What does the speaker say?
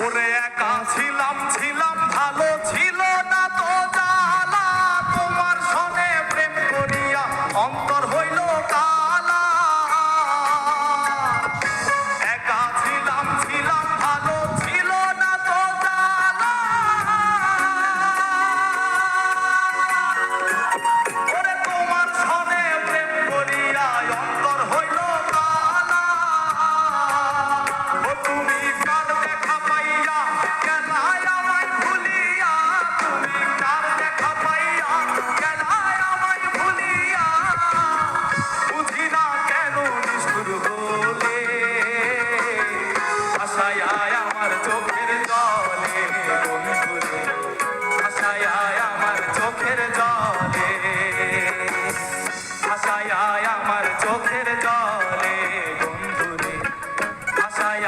ওরে একা ছিলাম ছিলাম ভালো ছিল না তো জ্বালা, তোমার সনে প্রেম করিয়া অন্তর হইল কালা। একা ছিলাম ছিলাম ভালো ছিল না তো জ্বালা, ওরে তোমার সনে প্রেম করিয়া অন্তর হইল কালা। ও তুমি কার দেখা পাইয়া গেলায় আমায় ভুলিয়া, তুমি কার দেখা পাইয়া গেলায় আমায় ভুলিয়া, বুঝি না কেন নিষ্ঠুর হলে ভাষায় আমার চোখের জলে বন্ধুরে, ভাষায় আমার চোখের জলে, ভাষায় আমার চোখের জলে বন্ধুরে, ভাষায়